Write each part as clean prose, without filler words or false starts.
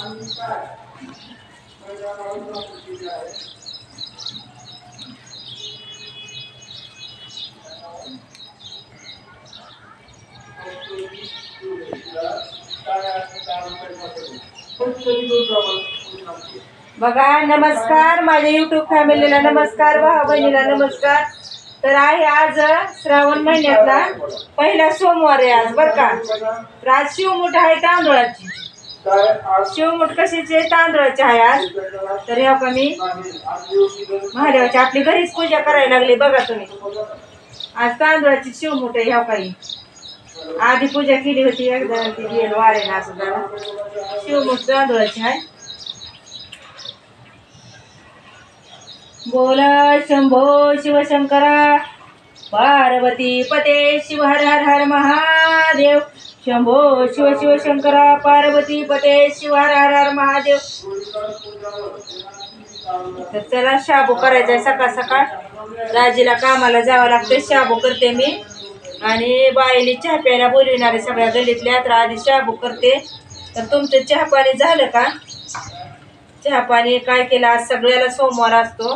बघा, नमस्कार माझ्या युट्यूब फॅमिलीला, नमस्कार भाऊ बहिणीला नमस्कार. तर आहे आज श्रावण महिन्यातला पहिला सोमवार आहे आज बरं का. तर आज शिवमुठ आहे तांदूळाची. शिवमुठ कशाची आहे? तांदूळाची आहे आज. तर ह्या का मी महादेवाची आपली घरीच पूजा करायला लागली बघा तुम्ही. आज तांदूळाची शिवमुठ आहे ह्या काही. आधी पूजा केली होती एकदा ती गेल वारेना असं जरा. शिवमुठ तांदूळाची आहे. बोल शंभो शिवशंकरा पार्वती पते शिव हर हर हर महादेव. शंभो शिव शिवशंकरा पार्वती पते शिव हर हर हर महादेव. तर चला शाबू करायचा आहे सकाळ सकाळ. राजीला कामाला जावं लागतं. शाबू करते मी आणि बाईली चहा प्यायला बोलविणारे सगळ्या गल्लीतल्या. तर आधी शाबू करते. तर तुमचं चहा पाणी झालं का? चहा पाणी काय केलं? आज सगळ्याला सोमवार असतो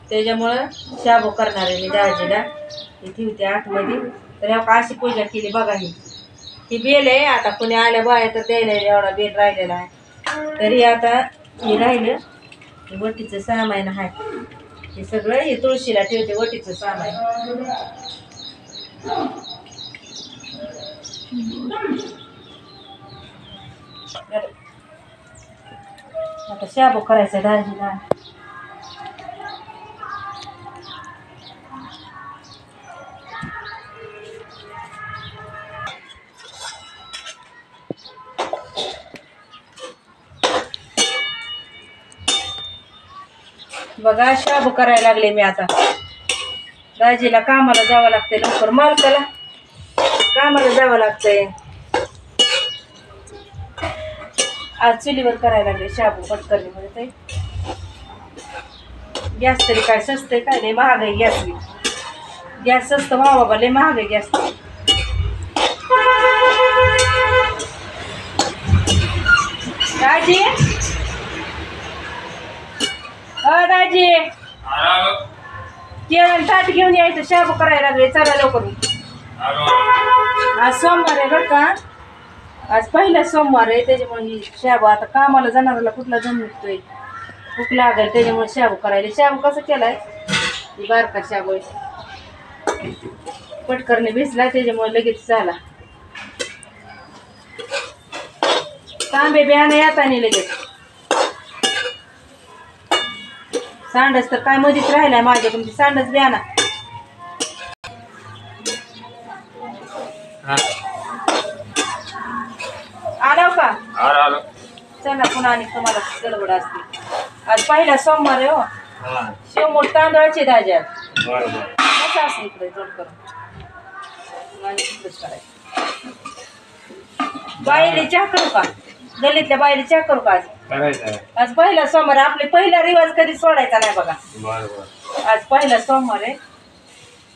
त्याच्यामुळं शाबू करणार आहे मी दाजीला. हे ठेवते आतमध्ये. तर ह्या अशी पूजा केली बघा. ही बेल आहे. आता कोणी आल्या बाया तर द्यायला एवढा बेल राहिलेला आहे. तरी आता हे राहिलं वटीचं सामान आहे. हे सगळं हे तुळशीला ठेवते वटीचं सामान. आता शाबू करायचं दाजीला. बघा शाबू करायला लागले मी आता. दाजीला कामाला जावं लागतंय लवकर. मालकाला कामाला जावं लागतंय. आज चुलीवर करायला लागले शाबू पटकन मध्ये. गॅस तरी काय स्वस्त आहे काय? लय महाग आहे गॅस. गॅस स्वस्त व्हा बाबा, लय महाग आहे गॅस. दाजी दाजी जेवण ताट घेऊन यायचं. शाबू करायला लागले. चला लवकर. आज सोमवार आहे बरं का. आज पहिला सोमवार आहे त्याच्यामुळे शाबू. आता कामाला जाणाऱ्याला कुठला जम निघतोय भूक लागेल त्याच्यामुळे शाबू करायला. शाबू कसं केलाय? बारका शाबू पटकरने भिजला त्याच्यामुळे लगेच झाला. तांबे बियाणे येता नाही लगेच. सांडस तर काय मधीच राहिलाय माझ्याकडून. सांडस बियाणा आलो का? चला पुन्हा आणि तुम्हाला गडबड असते. आज पहिला सोमवार आहे हो. शिवमुठ तांदळाची दाजी. कसं असं इकडे जोड करून आणि करायचं. बाईले चहा करू का? गल्लीतल्या बाईले चहा करू का? आज पहिला सोमवार. आपले पहिला रिवाज कधी सोडायचा नाही बघा. आज पहिला सोमवार आहे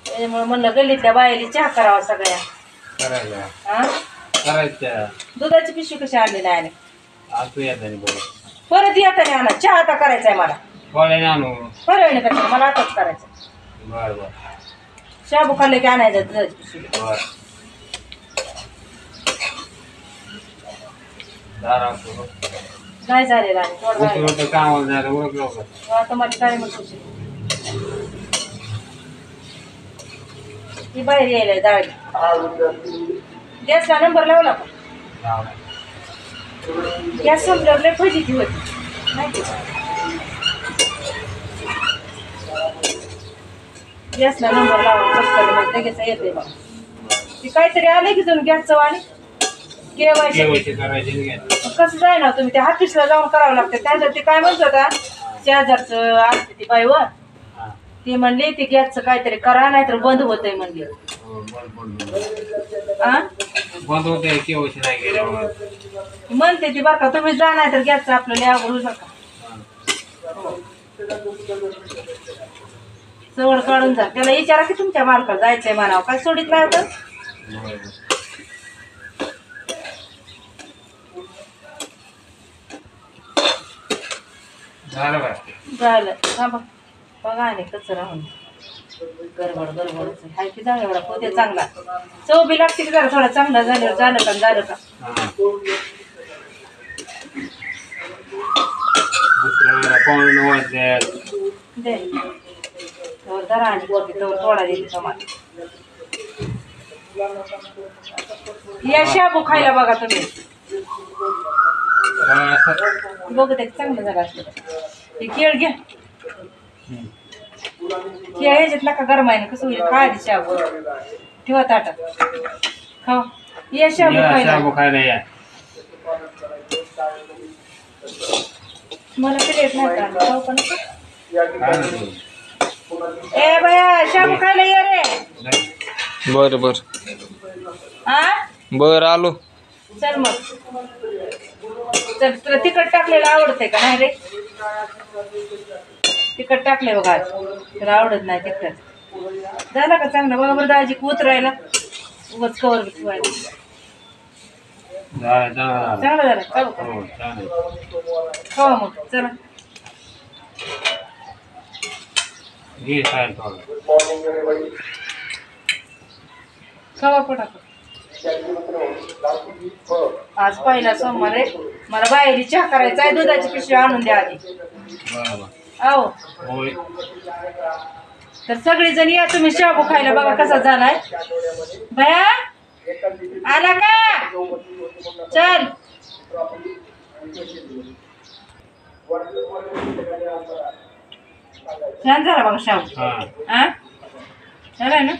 त्याच्यामुळे म्हणलं गल्लीतल्या बाईले चहा करावा सगळ्या. दुधाची पिशवी कशी आणली नाही? परत येताना आणा. चहा आता करायचा आहे मला. फरवणे कसं मला आताच करायचं. शाबू खाल्ले की आणायचं दुधाची पिशवी. नाही झालेला आता मला काय म्हणतो. ती बाहेर यायला जाळी. गॅसला नंबर लावला का? गॅस संपल्यावर लय फजिती होती माहिती का? गॅसला नंबर लावा पटकन मग लगेच येते. बघ ती काहीतरी आले की तुम्ही गॅसचं वाणी केवायसी कसं जाय ना तुम्ही. त्या ऑफिसला जाऊन करावं लागतं. त्यानंतर ते काय म्हणत होता 4000चं असते ती बाईवर. ती म्हणली ती गॅसचं काहीतरी करा नाही तर बंद होतंय म्हणली. म्हणते ती बरं का. तुम्ही जा नाही तर गॅसचं आपल्याला आवडू नका. जवळ काढून जा. त्याला विचारा की तुमच्या मालकाला जायचंय म्हणावं. काय सोडित नाही होतं. झालं का? झालं थांबा बघा आणि कसं राहून गडबड हाय की जाऊ एवढा पोते चांगला चव बी लागते की जरा थोडा चांगला झाल्यावर झालं का हा. दुसऱ्या वेळेला पाहुणे वाजल्यात. दे तवर धरा आणि पोते तवर थोडा दिली समाज या शाबू खायला बघा तुम्ही बघू ते चांगलं झालं असलं हे केळ घ्या केळ ह्याच्यात नका गरम आहे ना कसं होईल खा आधी शाबू ठेवा ताटात खावा या शाबू खायला या. मला प्लेट नाही का खाऊ पण ए बाया शाबू खायला ये रे बर बर हा बर आलो चल मग चल तुला तिखट टाकलेलं आवडतंय का नाही रे तिखट टाकले बघा आज तुला आवडत नाही तिखट झालं का चांगलं बघा बरं दाजी उतरायला उगाच कवर ठेवायला चांगलं झालं खाऊ का खावा मग चला खावा पटापट आज पहिला सोमवार आहे मला बाहेर चहा करायचा आहे दुधाची पिशवी आणून द्या आधी आहो तर सगळीजण या तुम्ही शाबू खायला बघा कसा झालाय भया आला का चल छान झाला बघा शाबू हा झालाय ना